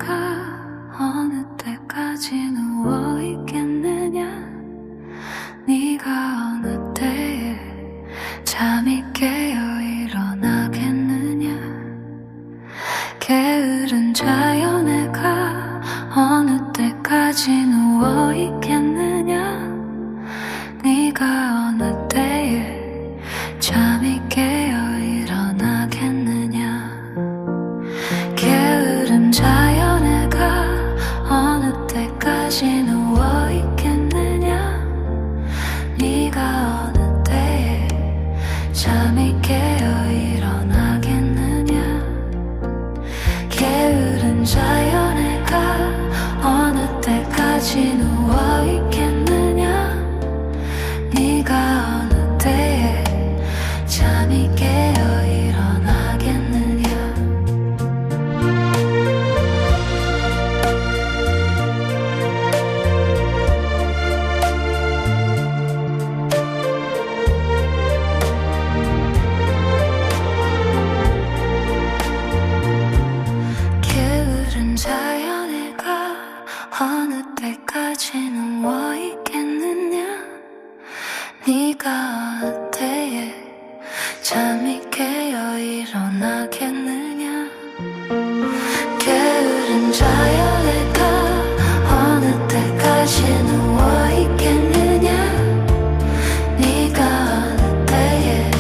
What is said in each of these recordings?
어느 때까지 누워있겠느냐. 네가 어느 때에 잠이 깨어 일어나겠느냐. 게으른 자연애가 어느 때까지 누워있겠느냐. 네가 어느 때에 잠이 깨어 일어나겠느냐. 게으른 자연애가 어느 때까지 누워있겠느냐. 네가 어느 때에 잠이 깨어 일어나겠느냐. 게으른 자연애가 어느 때까지 누워있겠느냐. 네가 어느 때에 잠이 깨어 일어나겠느냐. 게으른 자연애가 어느 때까지 누워있겠느냐. 네가 어느 때에 잠이 깨어 일어나겠느냐. 게으른 자연애가 어느 때까지 누워있겠느냐. 네가 어느 때에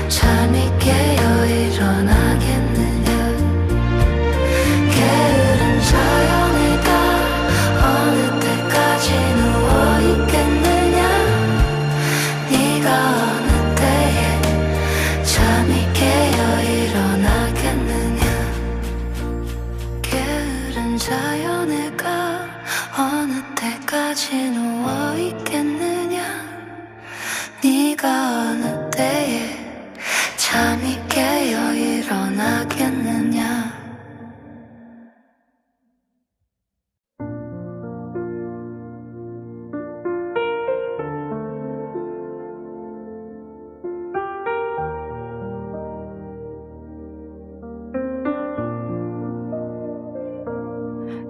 잠이 깨어 일어나겠느냐. 게으른 자연애가 어느 때까지 누워있겠느냐. 네가 어느 때에 잠이 깨어 일어나겠느냐. 게으른 자연애가 어느 때까지 누워있겠느냐. 네가 어느 때에 잠이 깨어 일어나겠느냐.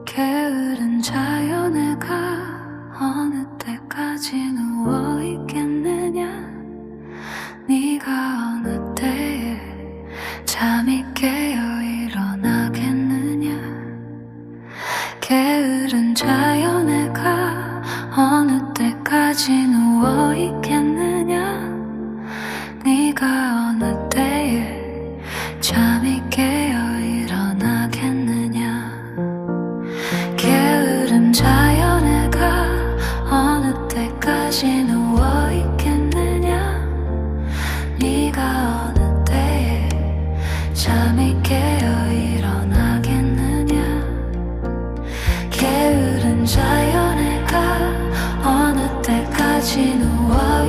게으른 자연애가 어느 때까지 누워있겠느냐. 네가 어느 때에 잠이 깨어 일어나겠느냐. 게으른 자연애가 어느 때까지 누워있겠느냐. 네가 어느 때에 잠이 깨어 일어나겠느냐. 게으른 자연애가 어느 때까지 누워있겠느냐. 네가 어느 때에 잠이 깨어 일어나겠느냐. 게으른 자연애가 어느 때까지 누워있겠느냐.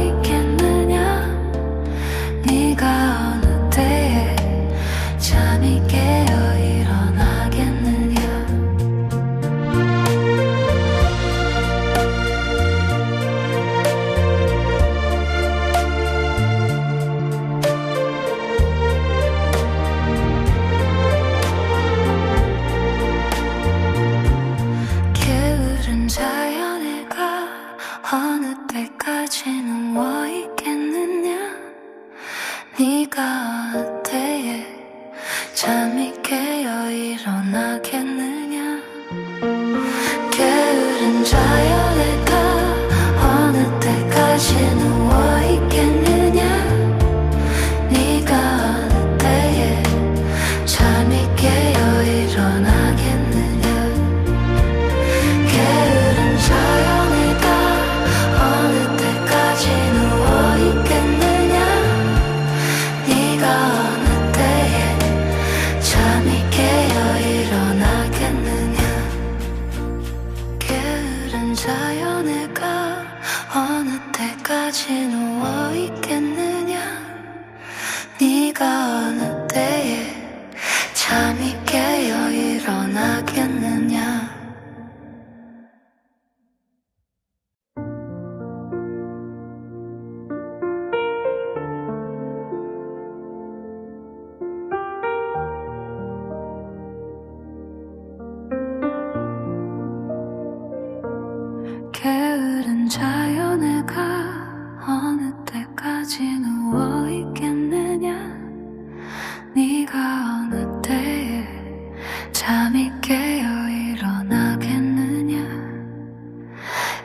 잠이 깨어 일어나겠느냐.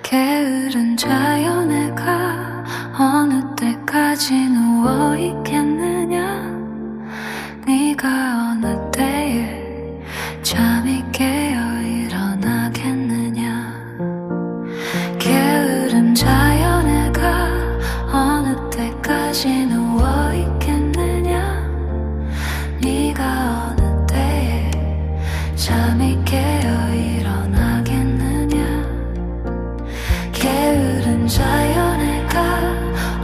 게으른 자연애가 어느 때까지 누워있겠느냐. 네가 어느 때에 잠이 깨어 일어나겠느냐. 게으른 자연애가 어느 때까지 누워있겠느냐. 네가 어느 때에 잠이 깨어 일어나겠느냐. 게으른 자연애가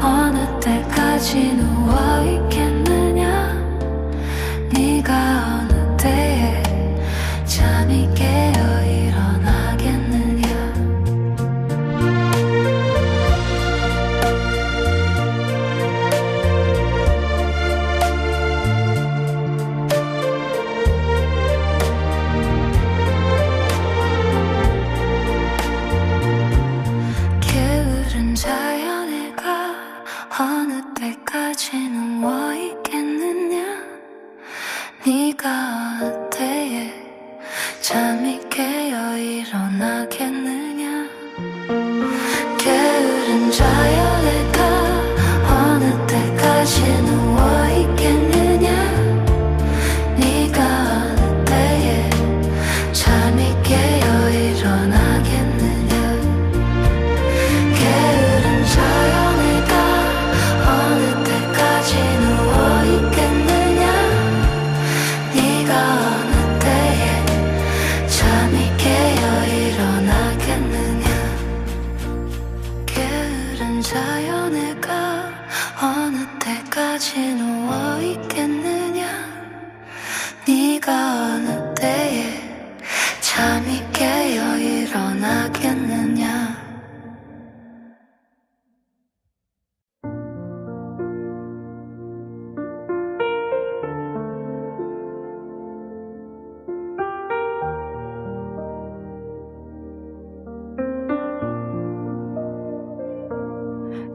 어느 때까지 누워있겠느냐. 네가 어느 때에 잠이 깨어 일어나겠느냐. 게으른 자연애가 어느 때까지 누워있겠느냐. 네가 어느 때에 잠이 깨어 일어나겠느냐. 게으른 자연애가 어느 때까지 누워있겠느냐. 네가 어느 때에 잠이 깨어 일어나겠느냐. 게으른 자연애가 어느 때까지 누워있겠느냐. 네가 어느 때에 잠이 깨어 일어나겠느냐. 게으른 자연애가 어느 때까지 누워있겠느냐. 네가 어느 때에 잠이 깨어 일어나겠느냐.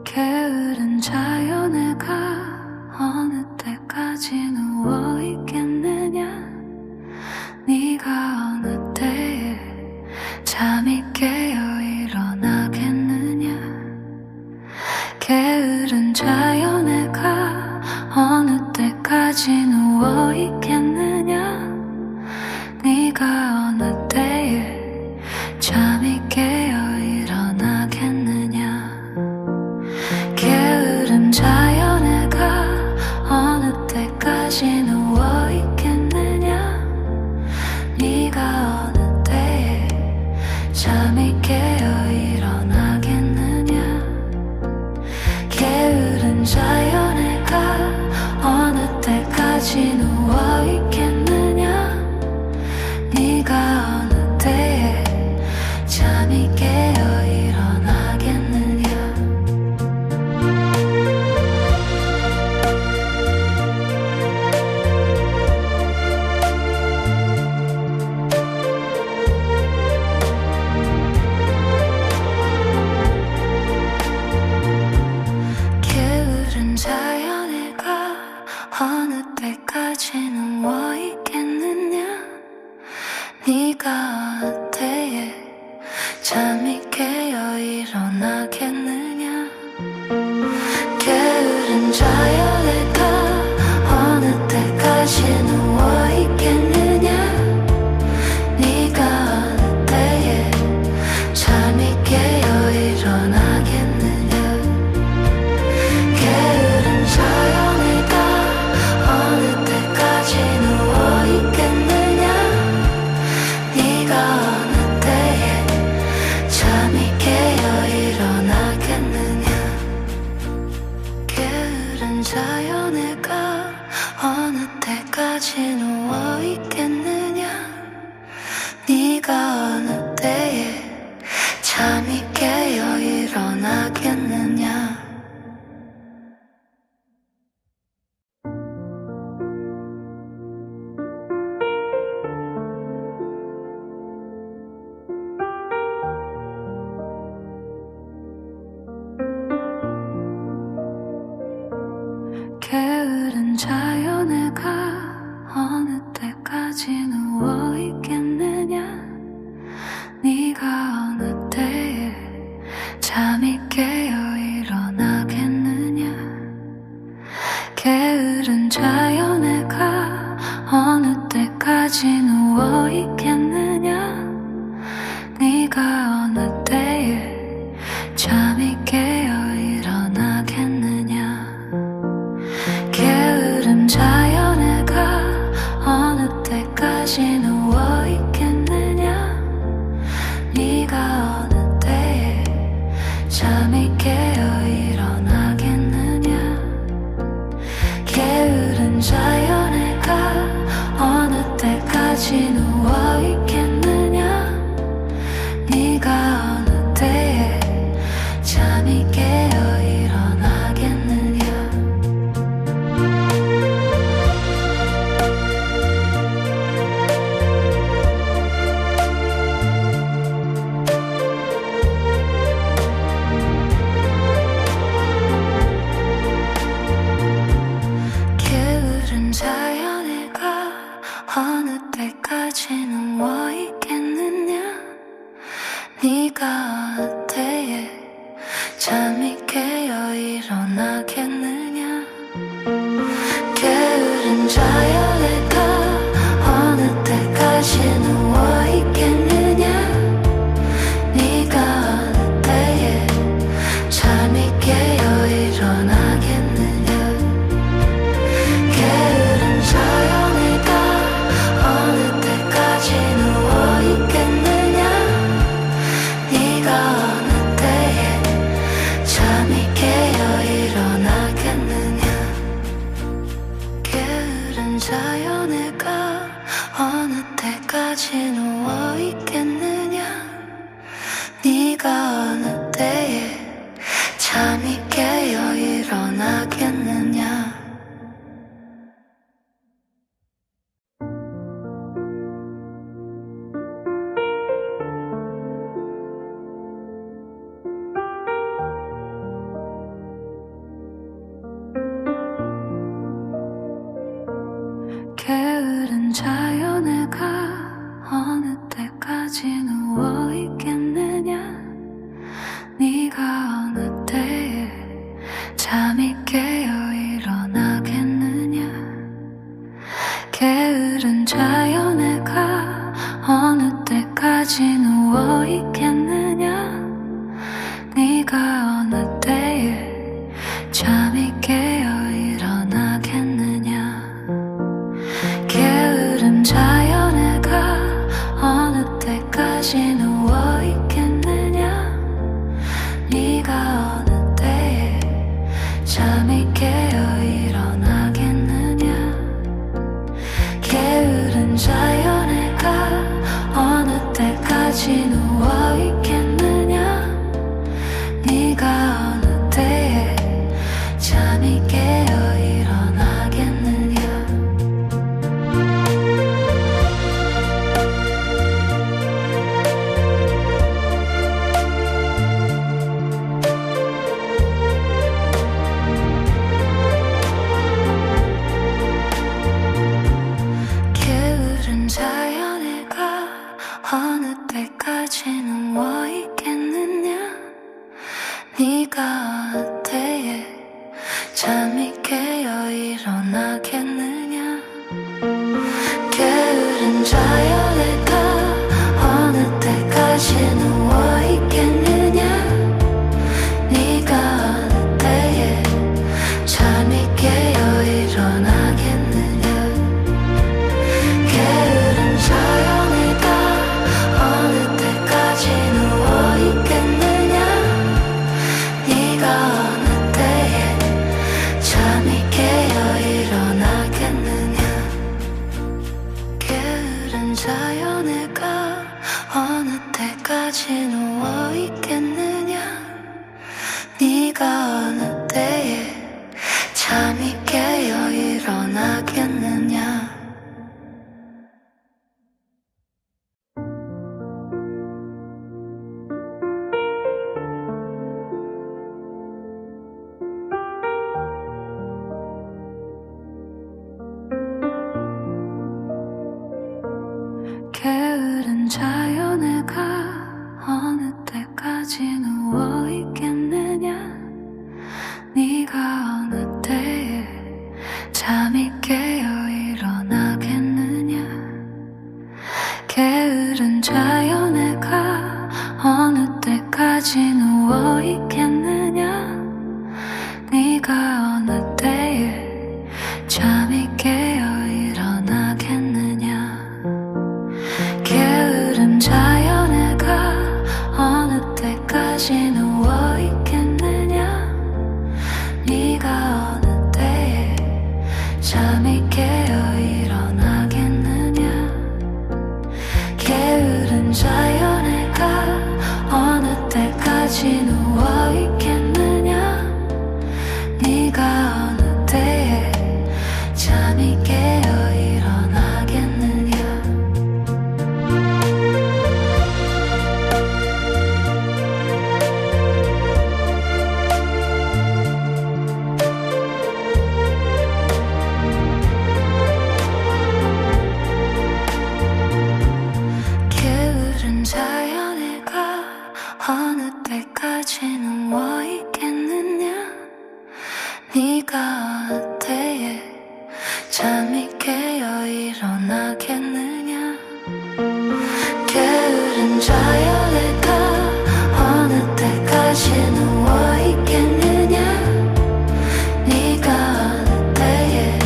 게으른 자연애가 어느 때까지 누워있겠느냐. 네가 어느 때에 잠이 깨어 일어나겠느냐. 게으른 자연애가 어느 때까지 누워있겠느냐. 네가 어느 때에 잠이 깨어 일어나겠느냐. 게으른 자연애가 어느 때까지 누워있겠느냐. 네가 어느 때에 잠이 깨어 일어나겠느냐. 게으른 자연애가 어느 때까지 누워있겠느냐. 네가 어느 때에 잠이 깨어 일어나겠느냐. 게으른 자연애가 어느 때까지 누워있겠느냐. 네가 어느 때에 잠이 깨어 일어나겠느냐. 게으른 자연애가 어느 때까지 누워있겠느냐. 네가 어느 때에 잠이 깨어 일어나겠느냐. 게으른 자연애가 어느 때까지 누워있겠느냐. 네가 어느 때에 잠이 깨어 일어나겠느냐. 게으른 자연애가 어느 때까지 누워있겠느냐. 네가 어느 때에 잠이 깨어 일어나겠느냐. 게으른 자연애가 어느 때까지 누워있겠느냐. 누워있겠느냐. 네가 어느 때에 잠이 깨어 일어나겠느냐. 게으름 자연애가 어느 때까지 누워있겠느냐. 네가 어느 때에 잠이 깨어 일어나겠느냐. 게으른 자연애가 어느 때까지 누워있겠느냐. 네가 어느 때에 잠이 깨어 일어나겠느냐. 게으른 자연애가 어느 때까지 누워있겠느냐. 네가 어느 때에 잠이 깨어 일어나겠느냐. 게으른 자연애가 어느 때까지 누워있겠느냐. 네가 어느 때에 잠이 깨어 일어나겠느냐. 게으른 자연애가 어느 때까지 누워있겠느냐. 네가 어느 때에 잠이 깨어 일어나겠느냐. 게으른 자연애가 어느 때까지 누워있겠느냐. 네가 어느 때에 잠이 깨어 일어나겠느냐. 게으른 자연애가 어느 때까지 누워있겠느냐. 네가 어느 때에 잠이 깨어 일어나겠느냐. 게으른 자연애가 어느 때까지 누워있겠느냐. 네가 어느 때에 잠이 깨어 일어나겠느냐. 게으른 자연애가 어느 때까지 누워있겠느냐. 네가 어느 때에 잠이 깨어 일어나겠느냐. 게으른 자연애가 어느 때까지 누워있겠느냐. 네가 어느 때에 잠이 깨어 일어나겠느냐. 게으른 자연애가 어느 때까지 누워있겠느냐. 네가 어느 때에 잠이 깨어 일어나겠느냐. 게으른 자연애가 어느 때까지 누워있겠느냐. 네가 어느 때에 잠이 깨어 일어나겠느냐. 게으른 자연애가 어느 때까지 누워있겠느냐. 네가 어느 때에 잠이 깨어 일어나겠느냐. 게으른 자연애가 어느 때까지 누워있겠느냐. 네가 어느 때에 잠이 깨어 일어나겠느냐. 게으른 자연애가 어느 때까지 누워있겠느냐. 네가 어느 때에 잠이 깨어 일어나겠느냐. 게으른 자연애가 어느 때까지 누워있겠느냐. 네가 어느 때에 잠이 깨어 일어나겠느냐. 게으른 자연애가 어느 때까지 누워있겠느냐. 네가 어느 때에 잠이 깨어 일어나겠느냐. 게으른 자연애가 어느 때까지 누워있겠느냐. 네가 어느 때에 잠이 깨어 일어나겠느냐. 게으른 자연애가 어느 때까지 누워있겠느냐. 네가 어느 때에 잠이 깨어 일어나겠느냐. 게으른 자연애가 어느 때까지 누워있겠느냐. 네가 어느 때에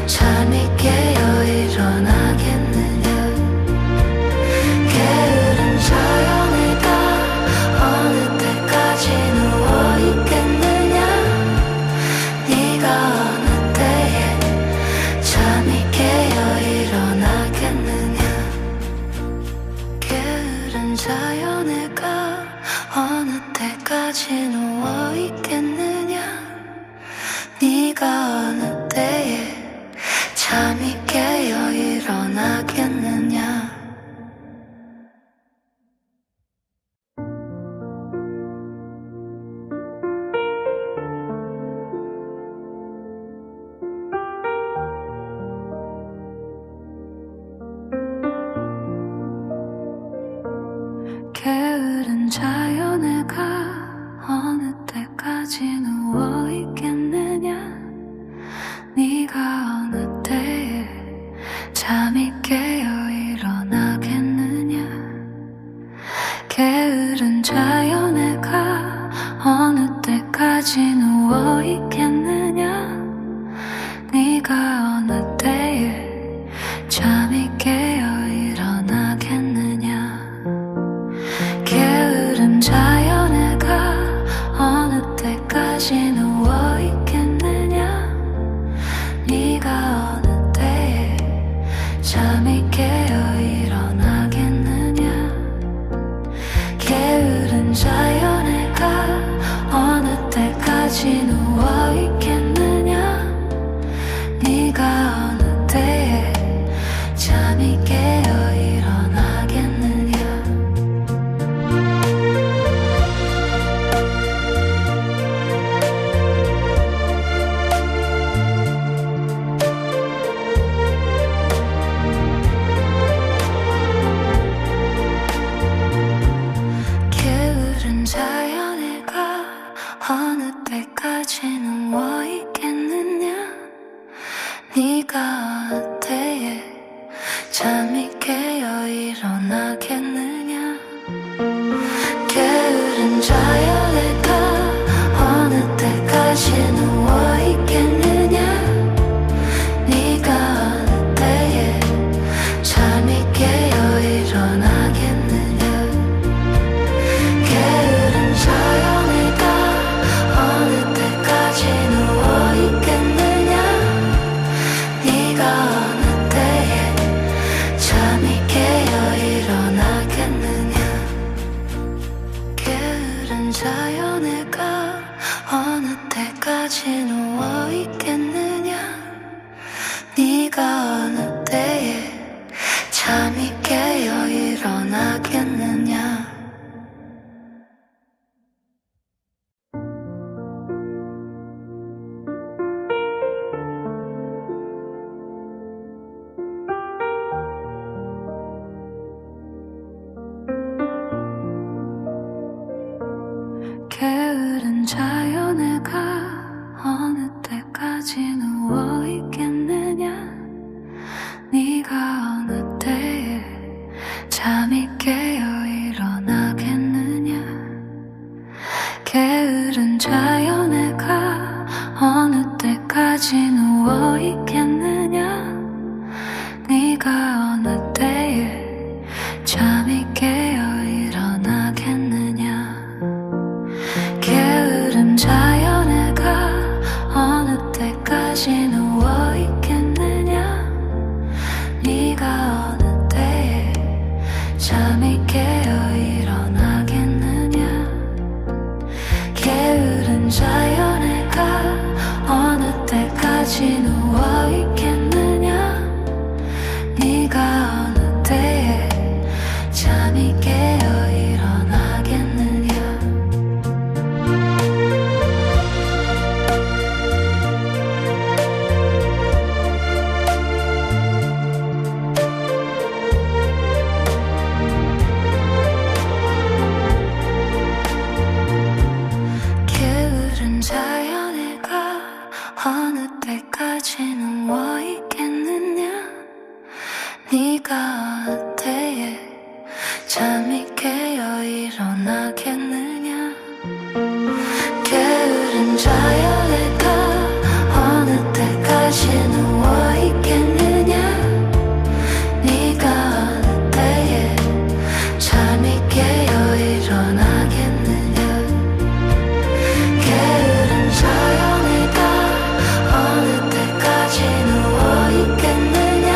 잠이 깨어 일어나겠느냐. 게으른 자연애가 어느 때까지 누워있겠느냐. 네가 어느 때에 잠이 깨어 일어나겠느냐. 게으른 자연애가 어느 때까지 누워있겠느냐. 네가 어느 때에 잠이 깨어 일어나겠느냐. 게으른 자연애가 어느 때까지 누워있겠느냐. 네가 어느 때에 잠이 깨어 일어나겠느냐. 게으른 자연애가 어느 때까지 누워있겠느냐. 네가 어느 때에 잠이 깨어 일어나겠느냐. 게으른 자연애가 어느 때까지 누워있겠느냐. 네가 어느 때에 잠이 깨어 일어나겠느냐. 게으른 자연애가 어느 때까지 누워있겠느냐. 네가 어느 때에 잠이 깨어 일어나겠느냐. 게으른 자연애가 어느 때까지 누워있겠느냐. 네가 어느 때에 잠이 깨어 일어나겠느냐. 게으른 자연애가 어느 때까지 누워있겠느냐. 네가 어느 때에 잠이 깨어 일어나겠느냐. 게으른 자연애가 어느 때까지 누워있겠느냐. 네가 어느 때에 잠이 깨어 일어나겠느냐. 게으른 자연애가 어느 때까지 누워있겠느냐. 네가 어느 때에 잠이 깨어 일어나겠느냐. 게으른 자연애가 어느 때까지 누워있겠느냐. 네가 어느 때에 잠이 깨어 일어나겠느냐. 게으른 자연애가 어느 때까지 누워있겠느냐. 네가 어느 때에 잠이 깨어 일어나겠느냐. 게으른 자연애가 어느 때까지 누워있겠느냐. 네가 어느 때에 잠이 깨어 일어나겠느냐. 게으른 자연애가 어느 때까지 누워있겠느냐. 네가 어느 때에 잠이 깨어 일어나겠느냐. 게으른 자연애가 어느 때까지 누워있겠느냐. 네가 어느 때에 잠이 깨어 일어나겠느냐. 게으른 자연애가 어느 때까지 누워있겠느냐. 네가 어느 때에 잠이 깨어 일어나겠느냐. 게으른 자연애가 어느 때까지 누워있겠느냐.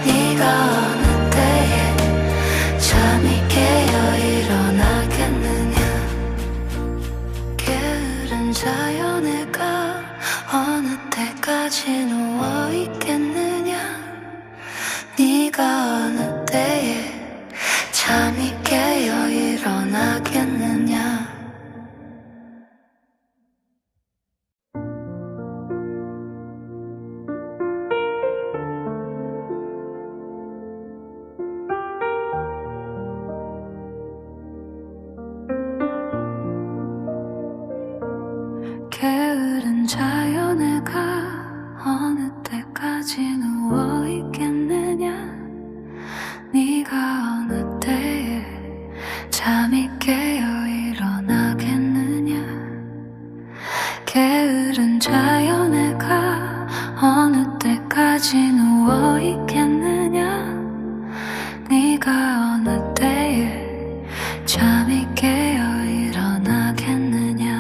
네가 어느 때에 잠이 깨어 일어나겠느냐. 게으른 자연애가 어느 때까지 누워있겠느냐. 네가 어느 때에 잠이 깨어 일어나겠느냐. 게으른 자연애가 어느 때까지 누워있겠느냐. 네가 어느 때에 잠이 깨어 일어나겠느냐. 게으른 자연애가 어느 때까지 누워있겠느냐. 네가 어느 때에 잠이 깨어 일어나겠느냐.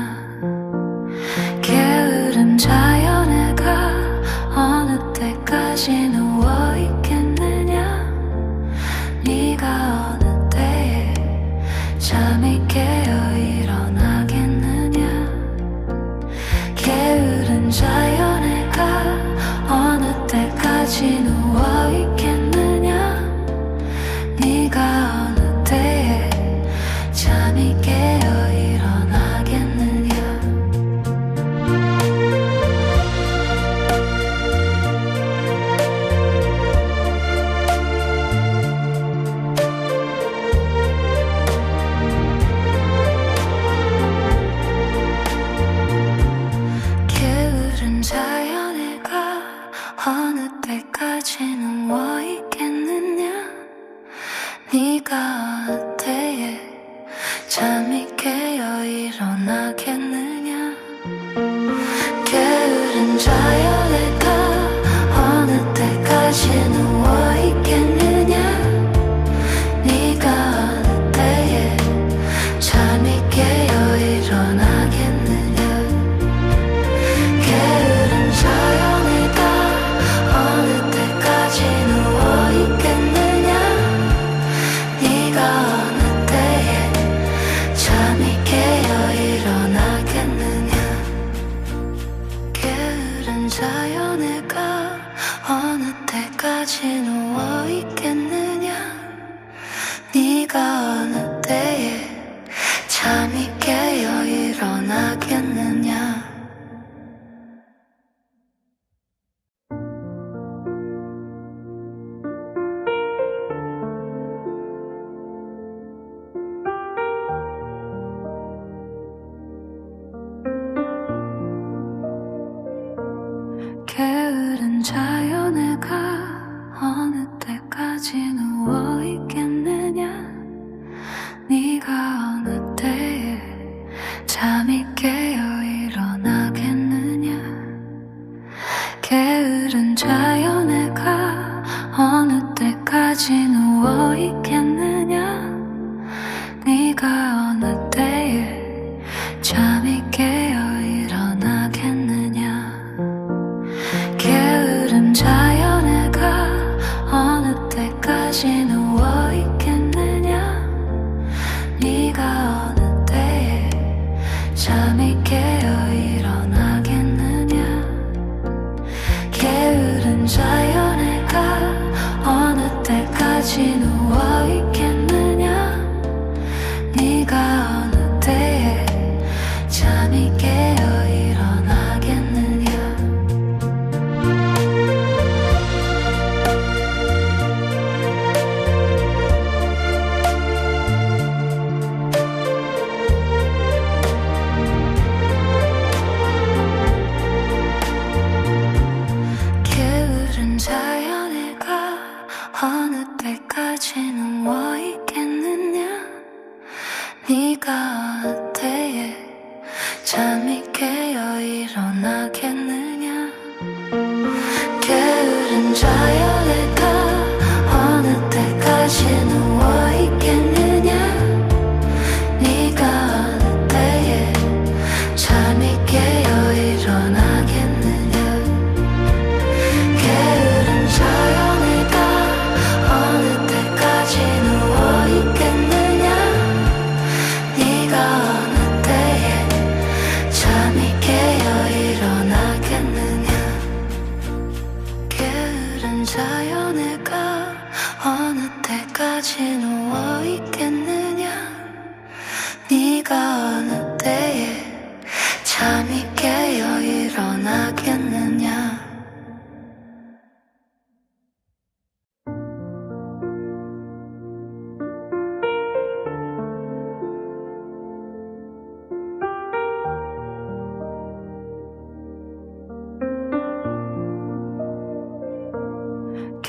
게으른 자연애가 어느 때까지 누워있겠느냐. 네가 어느 때에 잠이 깨어 일어나겠느냐. 게으른 자연애가 어느 때까지 누워있겠느냐. 네가 어느 때에 잠이 깨어 일어나겠느냐. 게으른 자연애가 어느 때까지 누워있겠느냐. 네가 어느 때에 잠이 깨어 일어나겠느냐. 게으른 자연애가 어느 때까지 누워있겠느냐. 네가 어느 때에 잠이 깨어 일어나겠느냐. 게으른 자연애가 어느 때까지 누워있겠느냐. 네가 어느 때에 누워 있겠느냐 네가 어느 때에 잠이 깨어 일어나겠느냐 게으른 자연애가 어느 때까지 누워 있겠느냐 네가 어느 때에 잠이 깨어 일어나겠느냐 게으른 자연애가 어느 때까지 누워 있겠느냐 네가 어느 때에 잠이 깨어 일어나겠느냐 게으른 자연애가 어느 때까지 누워 있겠느냐 네가 어느 때에 잠이 깨어 일어나겠느냐 게으른 자연애가 어느 때까지 누워 있겠느냐 네가 어느 때에 잠이 깨어 일어나겠느냐 게으른 자연애가 어느 때까지 누워 있겠느냐 네가 어느 때에 잠이 깨어 일어나겠느냐 게으른 자연애가 어느 때까지 누워 있겠느냐 네가 어느 때에 잠이 깨어 일어나겠느냐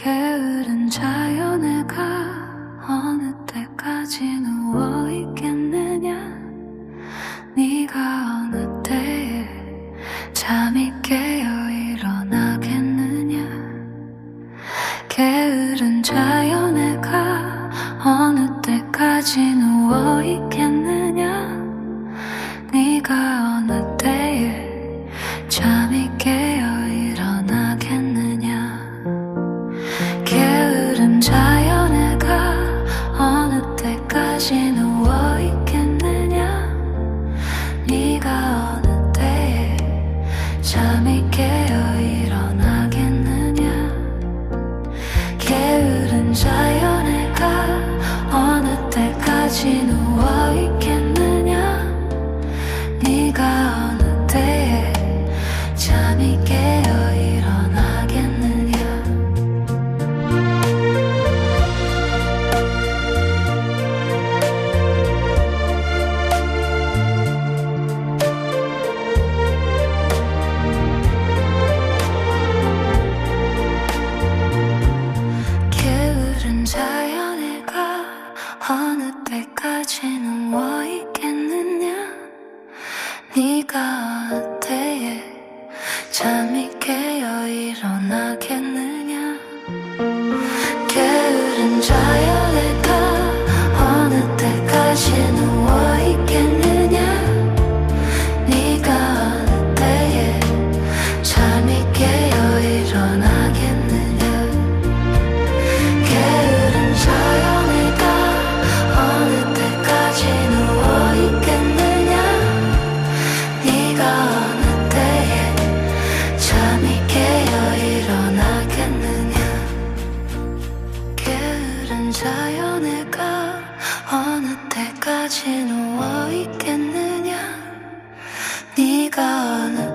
게으른 자연애가 어느 때까지 누워 있겠느냐 네가 어느 때에 잠이 깨어 일어나겠느냐 게으른 자연애가 어느 때까지 누워 있겠느냐 네가 어느 때에 잠이 깨어 일어나겠느냐 게으른 자연애가 어느 때까지 누워 있겠느냐 네가 어느 때에 잠이 깨어 일어나겠느냐 게으른 자연애가 어느 때까지 누워 있겠느냐 네가 어느 때에 잠이 깨어 일어나겠느냐 게으른 자연애가 어느 때까지 누워 있겠느냐 네가 어느 때에 잠이 깨어 일어나겠느냐 게으른 자연애가 어느 때까지 누워 있겠느냐 네가 어느 때에 잠이 깨어 일어나겠느냐 게으른 자연애가 어느 때까지 누워 있겠느냐 네가 어느 때에 잠이 깨어 일어나겠느냐 게으른 자연애가 어느 때까지 누워 있겠느냐 네가 어느